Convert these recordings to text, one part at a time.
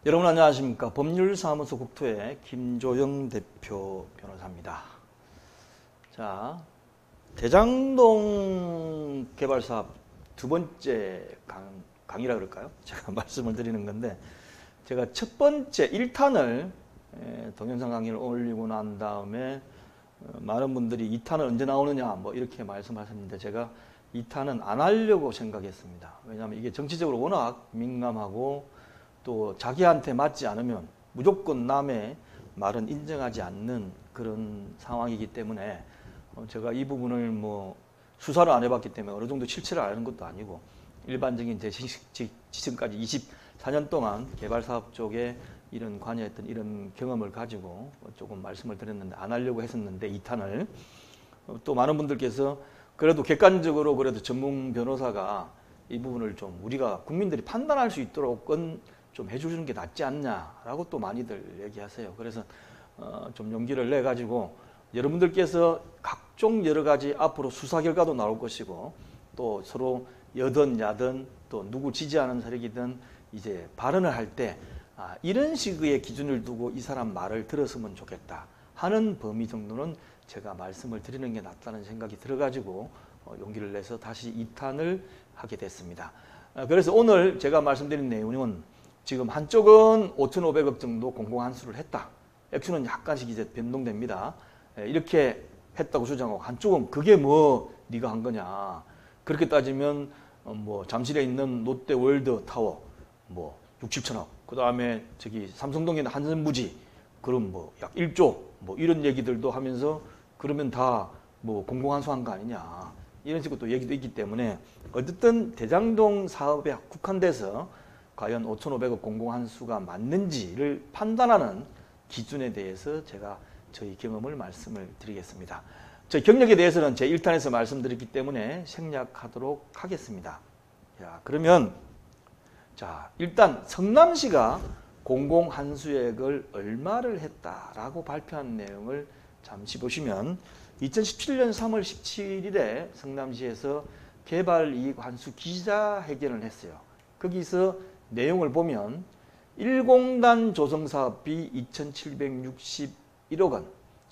여러분 안녕하십니까. 법률사무소 국토의 김조영 대표 변호사입니다. 자, 대장동 개발사업 두 번째 강의라 그럴까요? 제가 말씀을 드리는 건데, 제가 첫 번째 1탄을 동영상 강의를 올리고 난 다음에 많은 분들이 2탄은 언제 나오느냐 뭐 이렇게 말씀하셨는데, 제가 2탄은 안 하려고 생각했습니다. 왜냐하면 이게 정치적으로 워낙 민감하고 또 자기한테 맞지 않으면 무조건 남의 말은 인정하지 않는 그런 상황이기 때문에 제가 이 부분을 뭐 수사를 안 해봤기 때문에 어느 정도 실체를 아는 것도 아니고, 일반적인 제 지금까지 24년 동안 개발사업 쪽에 이런 관여했던 이런 경험을 가지고 조금 말씀을 드렸는데, 안 하려고 했었는데 2탄을 또 많은 분들께서 그래도 객관적으로 그래도 전문 변호사가 이 부분을 좀 우리가 국민들이 판단할 수 있도록은 좀 해주는 게 낫지 않냐라고 또 많이들 얘기하세요. 그래서 좀 용기를 내 가지고 여러분들께서 각종 여러 가지 앞으로 수사 결과도 나올 것이고, 또 서로 여든 야든 또 누구 지지하는 세력이든 이제 발언을 할 때 이런 식의 기준을 두고 이 사람 말을 들었으면 좋겠다 하는 범위 정도는 제가 말씀을 드리는 게 낫다는 생각이 들어가지고 용기를 내서 다시 2탄을 하게 됐습니다. 그래서 오늘 제가 말씀드린 내용은, 지금 한쪽은 5,500억 정도 공공환수를 했다. 액수는 약간씩 이제 변동됩니다. 이렇게 했다고 주장하고, 한쪽은 그게 뭐 네가 한 거냐. 그렇게 따지면 뭐 잠실에 있는 롯데월드 타워 뭐 6, 7천억. 그 다음에 저기 삼성동에 있는 한전부지 그럼 뭐 약 1조 뭐 이런 얘기들도 하면서, 그러면 다 뭐 공공환수한 거 아니냐. 이런 식으로 또 얘기도 있기 때문에, 어쨌든 대장동 사업에 국한돼서 과연 5,500억 공공환수가 맞는지를 판단하는 기준에 대해서 제가 저희 경험을 말씀을 드리겠습니다. 저희 경력에 대해서는 제 1탄에서 말씀드렸기 때문에 생략하도록 하겠습니다. 자, 그러면 일단 성남시가 공공환수액을 얼마를 했다라고 발표한 내용을 잠시 보시면, 2017년 3월 17일에 성남시에서 개발이익 환수 기자회견을 했어요. 거기서 내용을 보면 1공단 조성사업비 2,761억 원,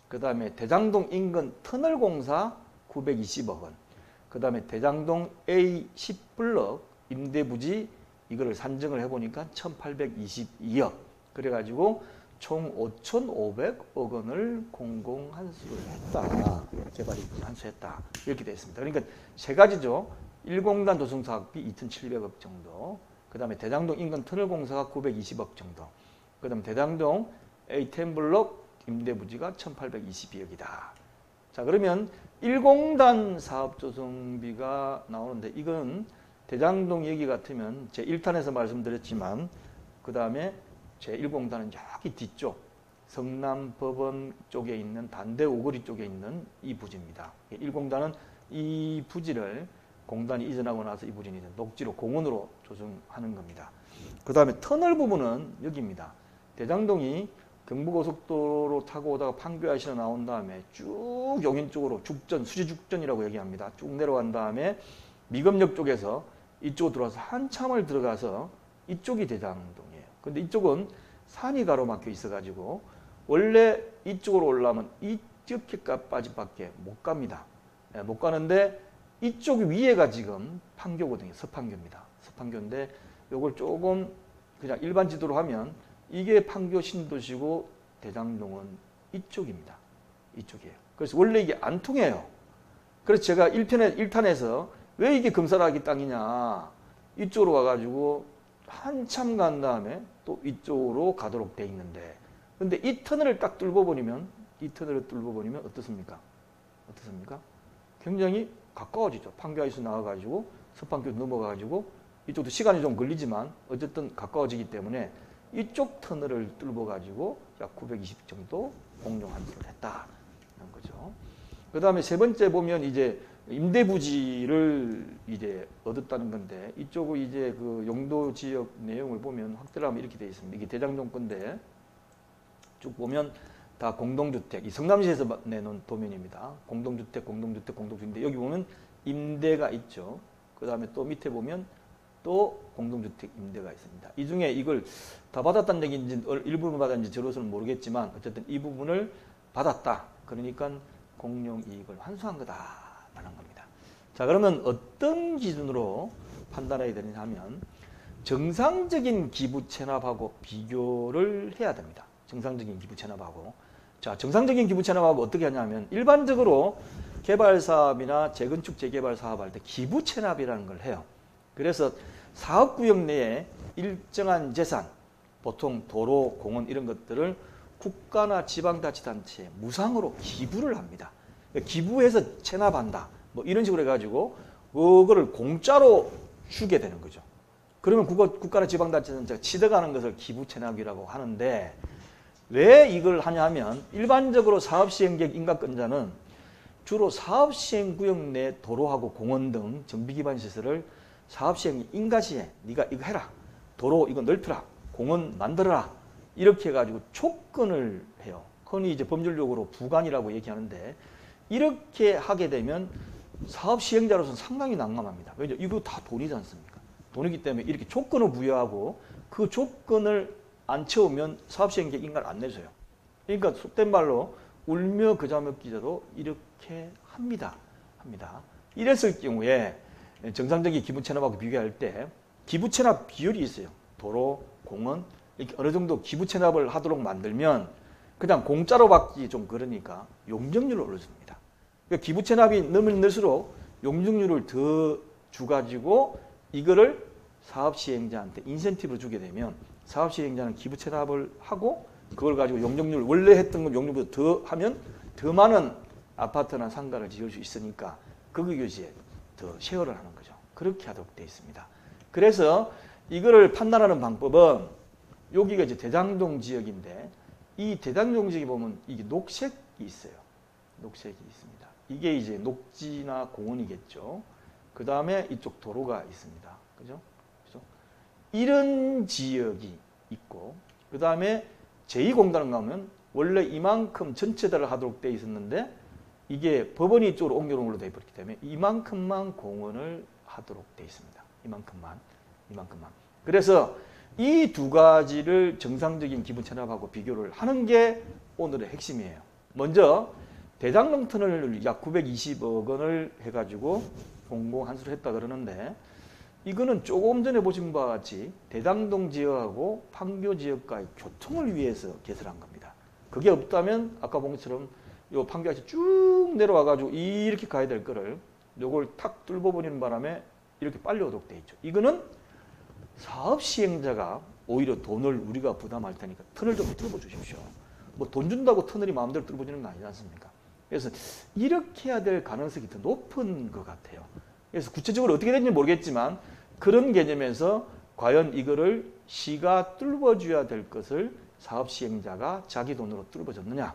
그 다음에 대장동 인근 터널공사 920억 원, 그 다음에 대장동 A10블럭 임대부지 이거를 산정을 해보니까 1,822억, 그래가지고 총 5,500억 원을 공공환수를 했다. 개발이익 환수했다. 이렇게 되어 있습니다. 그러니까 세 가지죠. 1공단 조성사업비 2,700억 정도, 그 다음에 대장동 인근 터널공사가 920억 정도, 그 다음에 대장동 A10블럭 임대부지가 1,822억이다. 자, 그러면 1공단 사업조성비가 나오는데, 이건 대장동 얘기 같으면 제 1탄에서 말씀드렸지만, 그 다음에 제 1공단은 여기 뒤쪽 성남법원 쪽에 있는 단대 오거리 쪽에 있는 이 부지입니다. 1공단은 이 부지를 공단이 이전하고 나서 이 부지는 이제 녹지로 공원으로 조성하는 겁니다. 그 다음에 터널 부분은 여기입니다. 대장동이 경부고속도로 타고 오다가 판교아시로 나온 다음에 쭉 용인 쪽으로 죽전, 수지죽전이라고 얘기합니다. 쭉 내려간 다음에 미금역 쪽에서 이쪽으로 들어와서 한참을 들어가서 이쪽이 대장동이에요. 근데 이쪽은 산이 가로막혀 있어가지고 원래 이쪽으로 올라오면 이쪽까지밖에 못 갑니다. 못 가는데 이쪽 위에가 지금 판교거든요. 서판교입니다. 서판교인데 요걸 조금 그냥 일반 지도로 하면 이게 판교 신도시고 대장동은 이쪽입니다. 이쪽이에요. 그래서 원래 이게 안 통해요. 그래서 제가 1탄에서 왜 이게 금사라기 땅이냐, 이쪽으로 와가지고 한참 간 다음에 또 이쪽으로 가도록 돼 있는데, 근데 이 터널을 딱 뚫어 버리면 어떻습니까? 굉장히 가까워지죠. 판교에서 나와가지고 서판교 넘어가가지고 이쪽도 시간이 좀 걸리지만 어쨌든 가까워지기 때문에 이쪽 터널을 뚫어가지고 약 920 정도 공용환수를 했다는 거죠. 그 다음에 세 번째 보면 이제 임대부지를 이제 얻었다는 건데, 이쪽은 이제 그 용도 지역 내용을 보면 확대를 하면 이렇게 되어 있습니다. 이게 대장동 건데 쭉 보면 다 공동주택, 이 성남시에서 내놓은 도면입니다. 공동주택인데 여기 보면 임대가 있죠. 그 다음에 또 밑에 보면 또 공동주택 임대가 있습니다. 이 중에 이걸 다 받았다는 얘기인지 일부분 받았는지 저로서는 모르겠지만 어쨌든 이 부분을 받았다. 그러니까 공용이익을 환수한 거다라는 겁니다. 자, 그러면 어떤 기준으로 판단해야 되느냐 하면 정상적인 기부 체납하고 비교를 해야 됩니다. 정상적인 기부 체납하고. 자, 정상적인 기부 체납하고 어떻게 하냐면 일반적으로 개발 사업이나 재건축 재개발 사업할 때 기부 체납이라는 걸 해요. 그래서 사업구역 내에 일정한 재산, 보통 도로, 공원 이런 것들을 국가나 지방자치단체에 무상으로 기부를 합니다. 기부해서 체납한다. 뭐 이런 식으로 해가지고 그거를 공짜로 주게 되는 거죠. 그러면 국가나 지방자치단체가 취득하는 것을 기부체납이라고 하는데 왜 이걸 하냐 하면 일반적으로 사업시행계획 인가권자는 주로 사업시행구역 내 도로하고 공원 등 정비기반 시설을 사업시행 인가시에 네가 이거 해라. 도로 이거 넓혀라. 공원 만들어라. 이렇게 해가지고 조건을 해요. 흔히 이제 법률용어로 부관이라고 얘기하는데 이렇게 하게 되면 사업 시행자로서는 상당히 난감합니다. 왜냐하면 이거 다 돈이지 않습니까? 돈이기 때문에 이렇게 조건을 부여하고 그 조건을 안 채우면 사업 시행계획 인가를 안 내줘요. 그러니까 속된 말로 울며 겨자 먹기자도 이렇게 합니다. 이랬을 경우에 정상적인 기부 체납하고 비교할 때 기부 체납 비율이 있어요. 도로, 공원 이렇게 어느 정도 기부 체납을 하도록 만들면 그냥 공짜로 받기 좀 그러니까 용적률을 올려줍니다. 그러니까 기부 체납이 넣으면 넣을수록 용적률을 더 주가지고 이거를 사업 시행자한테 인센티브를 주게 되면 사업 시행자는 기부 체납을 하고 그걸 가지고 용적률 원래 했던 걸 용적률보다 더 하면 더 많은 아파트나 상가를 지을 수 있으니까 거기에 더 쉐어를 하는 거죠. 그렇게 하도록 되어 있습니다. 그래서 이거를 판단하는 방법은 여기가 이제 대장동 지역인데 이 대장동 지역에 보면 이게 녹색이 있어요. 녹색이 있습니다. 이게 이제 녹지나 공원이겠죠. 그 다음에 이쪽 도로가 있습니다. 그죠? 이런 지역이 있고 그 다음에 제2공단을 가면 원래 이만큼 전체다를 하도록 되어 있었는데 이게 법원이 이쪽으로 옮겨놓은 걸로 되어 있기 때문에 이만큼만 공원을 하도록 되어 있습니다. 이만큼만. 그래서 이 두 가지를 정상적인 기부 체납하고 비교를 하는 게 오늘의 핵심이에요. 먼저 대장동 터널을 약 920억 원을 해가지고 공공환수를 했다 그러는데 이거는 조금 전에 보신 바와 같이 대장동 지역하고 판교 지역과의 교통을 위해서 개설한 겁니다. 그게 없다면 아까 본 것처럼 요 판교에서 쭉 내려와가지고 이렇게 가야 될 거를 요걸 탁 뚫어버리는 바람에 이렇게 빨리 오도록 돼 있죠. 이거는 사업 시행자가 오히려 돈을 우리가 부담할 테니까 터널 좀 뚫어 주십시오. 뭐 돈 준다고 터널이 마음대로 뚫어지는 거 아니지 않습니까? 그래서 이렇게 해야 될 가능성이 더 높은 것 같아요. 그래서 구체적으로 어떻게 되는지 모르겠지만 그런 개념에서 과연 이거를 시가 뚫어줘야 될 것을 사업 시행자가 자기 돈으로 뚫어줬느냐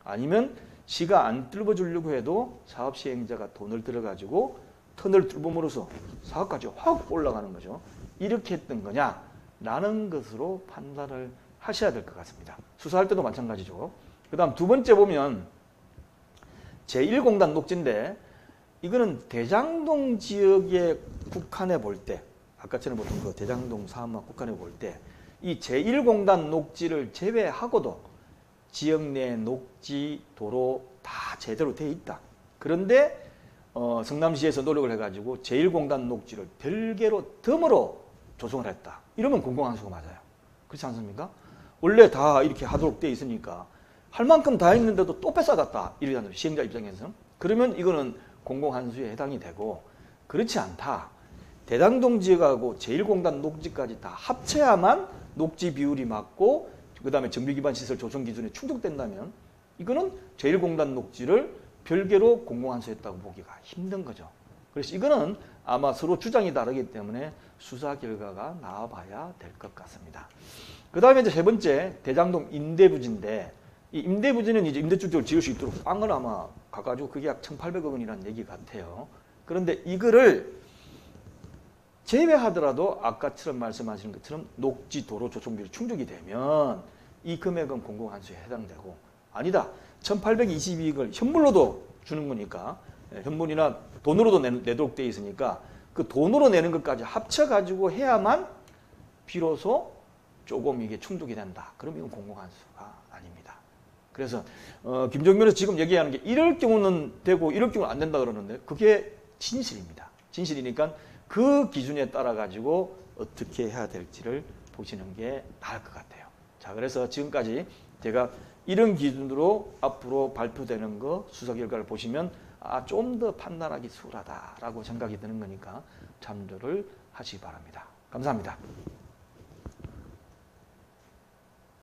아니면 시가 안 뚫어주려고 해도 사업 시행자가 돈을 들어가지고 터널을 뚫음으로써 사업까지 확 올라가는 거죠. 이렇게 했던 거냐라는 것으로 판단을 하셔야 될 것 같습니다. 수사할 때도 마찬가지죠. 그 다음 두 번째 보면 제1공단 녹지인데 이거는 대장동 지역에 국한해 볼 때 아까처럼 보통 그 대장동 사업만 국한해 볼 때 이 제1공단 녹지를 제외하고도 지역 내 녹지, 도로 다 제대로 돼 있다. 그런데 성남시에서 노력을 해가지고 제1공단 녹지를 별개로 덤으로 조성을 했다. 이러면 공공환수가 맞아요. 그렇지 않습니까? 원래 다 이렇게 하도록 돼 있으니까 할 만큼 다 했는데도 또 뺏어갔다. 이러잖아요. 시행자 입장에서. 그러면 이거는 공공환수에 해당이 되고 그렇지 않다. 대장동 지역하고 제1공단 녹지까지 다 합쳐야만 녹지 비율이 맞고 그 다음에 정비기반 시설 조성 기준에 충족된다면 이거는 제1공단 녹지를 별개로 공공환수했다고 보기가 힘든 거죠. 그래서 이거는 아마 서로 주장이 다르기 때문에 수사 결과가 나와봐야 될 것 같습니다. 그 다음에 이제 세 번째 대장동 임대부지인데 이 임대부지는 이제 임대주택을 지을 수 있도록 땅을 아마 가가지고 그게 약 1,800억 원이라는 얘기 같아요. 그런데 이거를 제외하더라도 아까처럼 말씀하신 것처럼 녹지 도로 조성비율이 충족이 되면 이 금액은 공공환수에 해당되고 아니다. 1,822억을 현물로도 주는 거니까 현물이나 돈으로도 내도록 돼 있으니까 그 돈으로 내는 것까지 합쳐가지고 해야만 비로소 조금 이게 충족이 된다. 그럼 이건 공공한수가 아닙니다. 그래서 김종면에서 지금 얘기하는 게 이럴 경우는 되고 이럴 경우는 안 된다 그러는데 그게 진실입니다. 진실이니까 그 기준에 따라 가지고 어떻게 해야 될지를 보시는 게 나을 것 같아요. 자, 그래서 지금까지 제가 이런 기준으로 앞으로 발표되는 거 수사 결과를 보시면 좀 더 판단하기 수월하다라고 생각이 드는 거니까 참조를 하시기 바랍니다. 감사합니다.